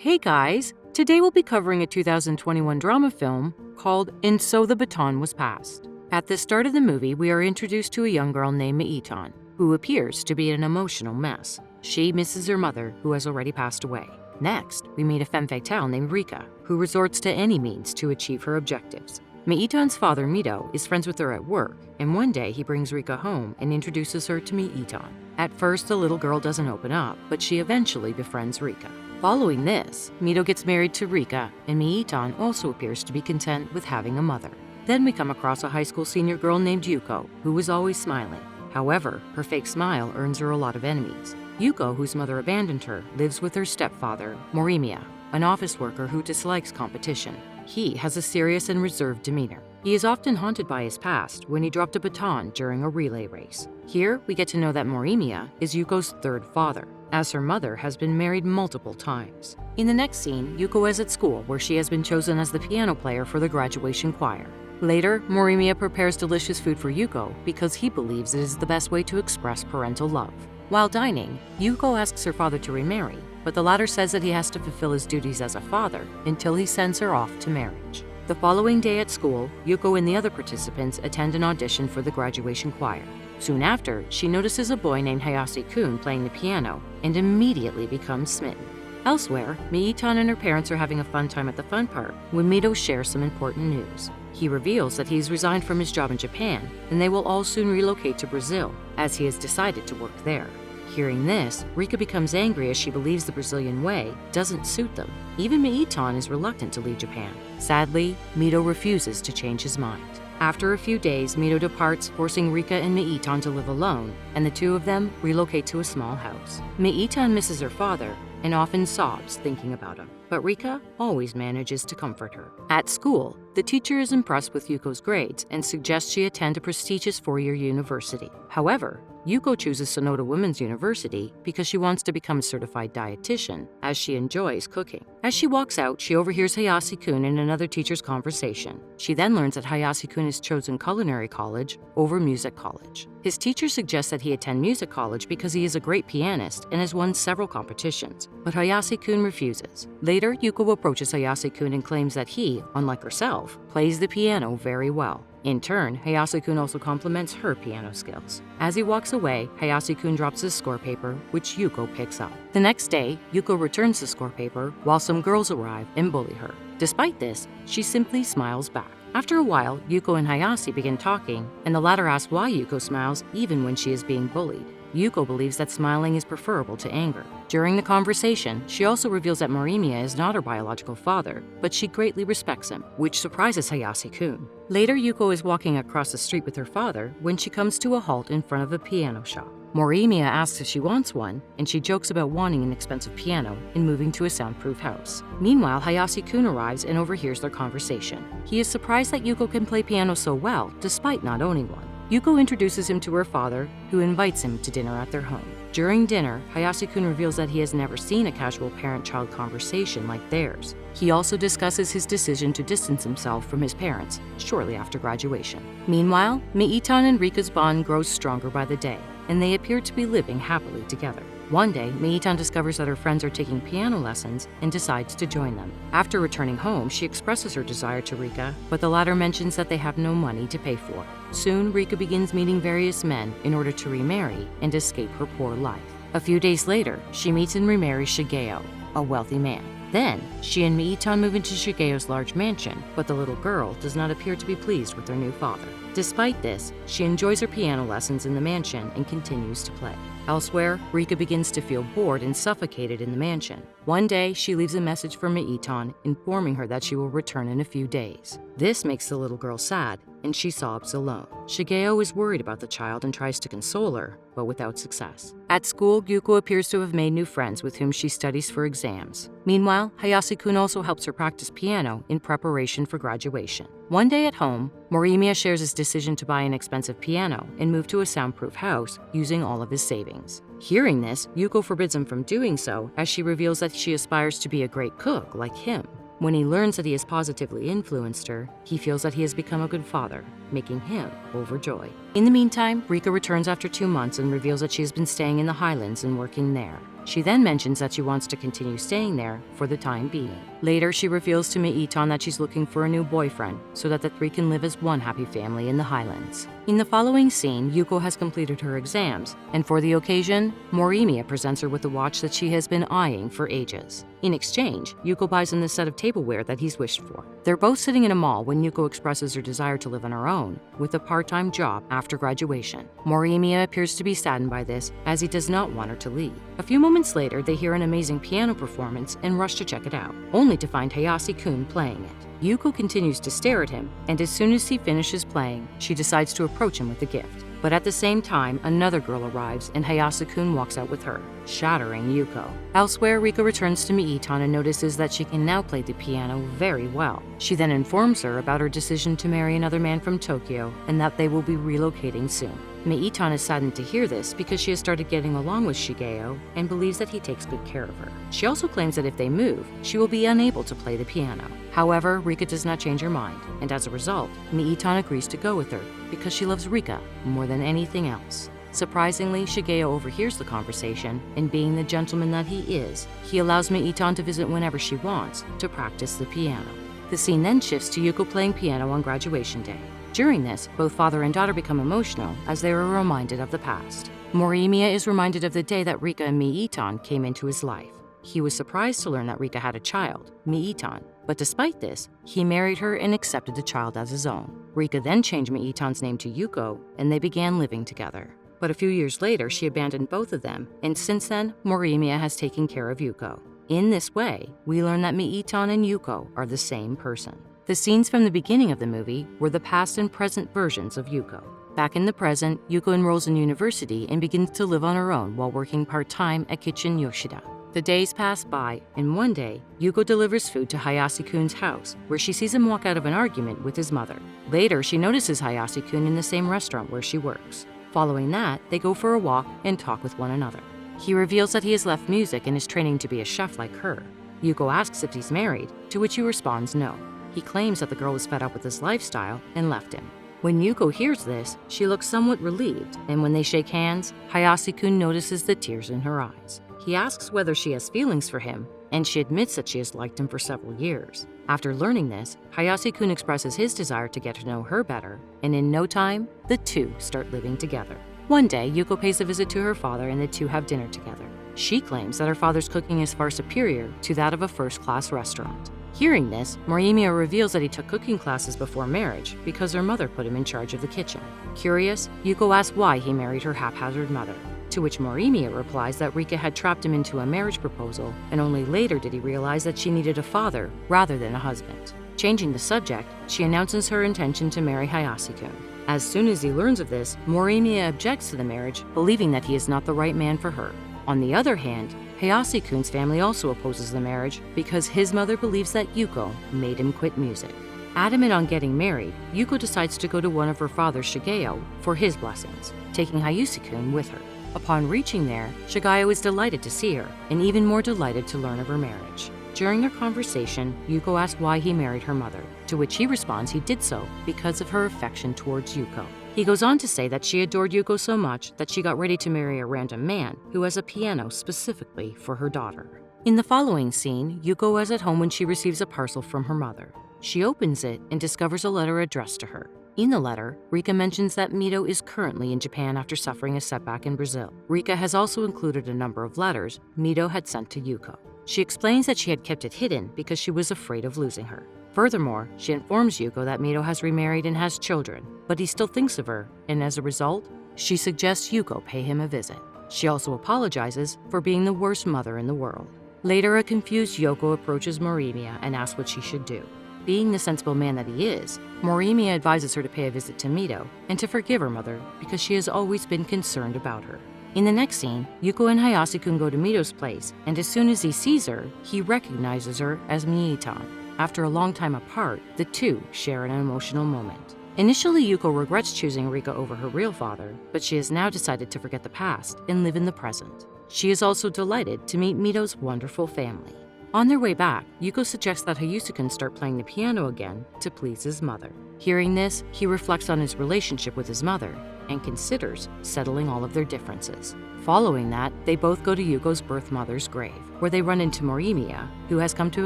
Hey guys! Today we'll be covering a 2021 drama film called And So the Baton Was Passed. At the start of the movie, we are introduced to a young girl named Meitan, who appears to be an emotional mess. She misses her mother, who has already passed away. Next, we meet a femme fatale named Rika, who resorts to any means to achieve her objectives. Meitan's father, Mito, is friends with her at work, and one day he brings Rika home and introduces her to Meitan. At first, the little girl doesn't open up, but she eventually befriends Rika. Following this, Mito gets married to Rika, and Meitan also appears to be content with having a mother. Then we come across a high school senior girl named Yuko, who is always smiling. However, her fake smile earns her a lot of enemies. Yuko, whose mother abandoned her, lives with her stepfather, Morimiya, an office worker who dislikes competition. He has a serious and reserved demeanor. He is often haunted by his past when he dropped a baton during a relay race. Here, we get to know that Morimiya is Yuko's third father, as her mother has been married multiple times. In the next scene, Yuko is at school where she has been chosen as the piano player for the graduation choir. Later, Morimiya prepares delicious food for Yuko because he believes it is the best way to express parental love. While dining, Yuko asks her father to remarry, but the latter says that he has to fulfill his duties as a father until he sends her off to marriage. The following day at school, Yuko and the other participants attend an audition for the graduation choir. Soon after, she notices a boy named Hayase-kun playing the piano and immediately becomes smitten. Elsewhere, Meitan and her parents are having a fun time at the fun park when Mito shares some important news. He reveals that he's resigned from his job in Japan and they will all soon relocate to Brazil, as he has decided to work there. Hearing this, Rika becomes angry as she believes the Brazilian way doesn't suit them. Even Meitan is reluctant to leave Japan. Sadly, Mito refuses to change his mind. After a few days, Mito departs, forcing Rika and Meitan to live alone, and the two of them relocate to a small house. Meitan misses her father and often sobs thinking about him, but Rika always manages to comfort her. At school, the teacher is impressed with Yuko's grades and suggests she attend a prestigious four-year university. However, Yuko chooses Sonoda Women's University because she wants to become a certified dietitian, as she enjoys cooking. As she walks out, she overhears Hayase-kun and another teacher's conversation. She then learns that Hayase-kun has chosen culinary college over music college. His teacher suggests that he attend music college because he is a great pianist and has won several competitions, but Hayase-kun refuses. Later, Yuko approaches Hayase-kun and claims that he, unlike herself, plays the piano very well. In turn, Hayase-kun also compliments her piano skills. As he walks away, Hayase-kun drops his score paper, which Yuko picks up. The next day, Yuko returns the score paper while some girls arrive and bully her. Despite this, she simply smiles back. After a while, Yuko and Hayase begin talking, and the latter asks why Yuko smiles even when she is being bullied. Yuko believes that smiling is preferable to anger. During the conversation, she also reveals that Morimiya is not her biological father, but she greatly respects him, which surprises Hayase-kun. Later, Yuko is walking across the street with her father when she comes to a halt in front of a piano shop. Morimiya asks if she wants one, and she jokes about wanting an expensive piano and moving to a soundproof house. Meanwhile, Hayase-kun arrives and overhears their conversation. He is surprised that Yuko can play piano so well, despite not owning one. Yuko introduces him to her father, who invites him to dinner at their home. During dinner, Hayase-kun reveals that he has never seen a casual parent-child conversation like theirs. He also discusses his decision to distance himself from his parents shortly after graduation. Meanwhile, Meitan and Rika's bond grows stronger by the day, and they appear to be living happily together. One day, Meitan discovers that her friends are taking piano lessons and decides to join them. After returning home, she expresses her desire to Rika, but the latter mentions that they have no money to pay for. Soon, Rika begins meeting various men in order to remarry and escape her poor life. A few days later, she meets and remarries Shigeo, a wealthy man. Then, she and Meitan move into Shigeo's large mansion, but the little girl does not appear to be pleased with her new father. Despite this, she enjoys her piano lessons in the mansion and continues to play. Elsewhere, Rika begins to feel bored and suffocated in the mansion. One day, she leaves a message for Meitan, informing her that she will return in a few days. This makes the little girl sad, and she sobs alone. Shigeo is worried about the child and tries to console her, but without success. At school, Yuko appears to have made new friends with whom she studies for exams. Meanwhile, Hayase-kun also helps her practice piano in preparation for graduation. One day at home, Morimiya shares his decision to buy an expensive piano and move to a soundproof house using all of his savings. Hearing this, Yuko forbids him from doing so as she reveals that she aspires to be a great cook like him. When he learns that he has positively influenced her, he feels that he has become a good father. making him overjoyed. In the meantime, Rika returns after 2 months and reveals that she has been staying in the Highlands and working there. She then mentions that she wants to continue staying there for the time being. Later, she reveals to Meitan that she's looking for a new boyfriend so that the three can live as one happy family in the Highlands. In the following scene, Yuko has completed her exams, and for the occasion, Morimiya presents her with a watch that she has been eyeing for ages. In exchange, Yuko buys him the set of tableware that he's wished for. They're both sitting in a mall when Yuko expresses her desire to live on her own, with a part-time job after graduation. Morimiya appears to be saddened by this, as he does not want her to leave. A few moments later, they hear an amazing piano performance and rush to check it out, only to find Hayase-kun playing it. Yuko continues to stare at him, and as soon as he finishes playing, she decides to approach him with the gift. But at the same time, another girl arrives and Hayase-kun walks out with her, shattering Yuko. Elsewhere, Rika returns to Meitan and notices that she can now play the piano very well. She then informs her about her decision to marry another man from Tokyo and that they will be relocating soon. Meitan is saddened to hear this because she has started getting along with Shigeo and believes that he takes good care of her. She also claims that if they move, she will be unable to play the piano. However, Rika does not change her mind, and as a result, Meitan agrees to go with her because she loves Rika more than anything else. Surprisingly, Shigeo overhears the conversation, and being the gentleman that he is, he allows Meitan to visit whenever she wants to practice the piano. The scene then shifts to Yuko playing piano on graduation day. During this, both father and daughter become emotional as they are reminded of the past. Morimiya is reminded of the day that Rika and Meitan came into his life. He was surprised to learn that Rika had a child, Meitan, but despite this, he married her and accepted the child as his own. Rika then changed Meitan's name to Yuko, and they began living together. But a few years later, she abandoned both of them, and since then, Morimiya has taken care of Yuko. In this way, we learn that Meitan and Yuko are the same person. The scenes from the beginning of the movie were the past and present versions of Yuko. Back in the present, Yuko enrolls in university and begins to live on her own while working part-time at Kitchen Yoshida. The days pass by, and one day, Yuko delivers food to Hayase-kun's house, where she sees him walk out of an argument with his mother. Later, she notices Hayase-kun in the same restaurant where she works. Following that, they go for a walk and talk with one another. He reveals that he has left music and is training to be a chef like her. Yuko asks if he's married, to which he responds no. He claims that the girl was fed up with his lifestyle and left him. When Yuko hears this, she looks somewhat relieved, and when they shake hands, Hayase-kun notices the tears in her eyes. He asks whether she has feelings for him, and she admits that she has liked him for several years. After learning this, Hayase-kun expresses his desire to get to know her better, and in no time, the two start living together. One day, Yuko pays a visit to her father and the two have dinner together. She claims that her father's cooking is far superior to that of a first-class restaurant. Hearing this, Morimiya reveals that he took cooking classes before marriage because her mother put him in charge of the kitchen. Curious, Yuko asks why he married her haphazard mother, to which Morimiya replies that Rika had trapped him into a marriage proposal, and only later did he realize that she needed a father rather than a husband. Changing the subject, she announces her intention to marry Hayase-kun. As soon as he learns of this, Morimiya objects to the marriage, believing that he is not the right man for her. On the other hand, Hayase-kun's family also opposes the marriage because his mother believes that Yuko made him quit music. Adamant on getting married, Yuko decides to go to one of her father, Shigeo, for his blessings, taking Hayase-kun with her. Upon reaching there, Shigeo is delighted to see her, and even more delighted to learn of her marriage. During their conversation, Yuko asks why he married her mother, to which he responds he did so because of her affection towards Yuko. He goes on to say that she adored Yuko so much that she got ready to marry a random man who has a piano specifically for her daughter. In the following scene, Yuko is at home when she receives a parcel from her mother. She opens it and discovers a letter addressed to her. In the letter, Rika mentions that Mito is currently in Japan after suffering a setback in Brazil. Rika has also included a number of letters Mito had sent to Yuko. She explains that she had kept it hidden because she was afraid of losing her. Furthermore, she informs Yuko that Mito has remarried and has children, but he still thinks of her, and as a result, she suggests Yuko pay him a visit. She also apologizes for being the worst mother in the world. Later, a confused Yoko approaches Morimiya and asks what she should do. Being the sensible man that he is, Morimiya advises her to pay a visit to Mito and to forgive her mother because she has always been concerned about her. In the next scene, Yuko and Hayase-kun go to Mito's place, and as soon as he sees her, he recognizes her as Meitan. After a long time apart, the two share an emotional moment. Initially, Yuko regrets choosing Rika over her real father, but she has now decided to forget the past and live in the present. She is also delighted to meet Mito's wonderful family. On their way back, Yuko suggests that Hayusuke start playing the piano again to please his mother. Hearing this, he reflects on his relationship with his mother and considers settling all of their differences. Following that, they both go to Yuko's birth mother's grave, where they run into Morimiya, who has come to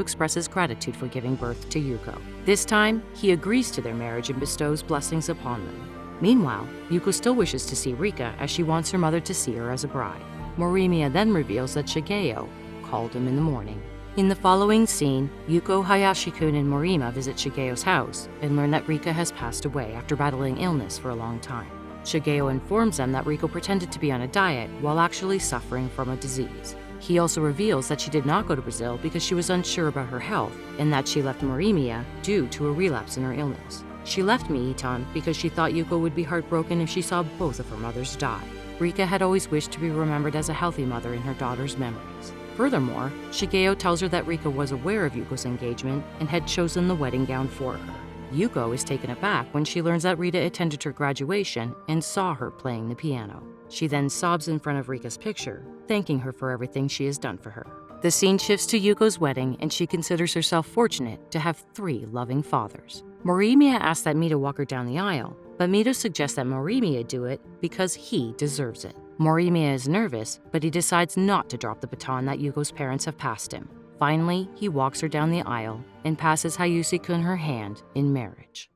express his gratitude for giving birth to Yuko. This time, he agrees to their marriage and bestows blessings upon them. Meanwhile, Yuko still wishes to see Rika as she wants her mother to see her as a bride. Morimiya then reveals that Shigeo called him in the morning. In the following scene, Yuko, Hayashi-kun, and Morima visit Shigeo's house and learn that Rika has passed away after battling illness for a long time. Shigeo informs them that Riko pretended to be on a diet while actually suffering from a disease. He also reveals that she did not go to Brazil because she was unsure about her health and that she left Morimiya due to a relapse in her illness. She left Miitan because she thought Yuko would be heartbroken if she saw both of her mothers die. Rika had always wished to be remembered as a healthy mother in her daughter's memories. Furthermore, Shigeo tells her that Rika was aware of Yuko's engagement and had chosen the wedding gown for her. Yuko is taken aback when she learns that Rita attended her graduation and saw her playing the piano. She then sobs in front of Rika's picture, thanking her for everything she has done for her. The scene shifts to Yuko's wedding, and she considers herself fortunate to have 3 loving fathers. Morimiya asks that Mito walk her down the aisle, but Mito suggests that Morimiya do it because he deserves it. Morimiya is nervous, but he decides not to drop the baton that Yuko's parents have passed him. Finally, he walks her down the aisle and passes Hayusuke her hand in marriage.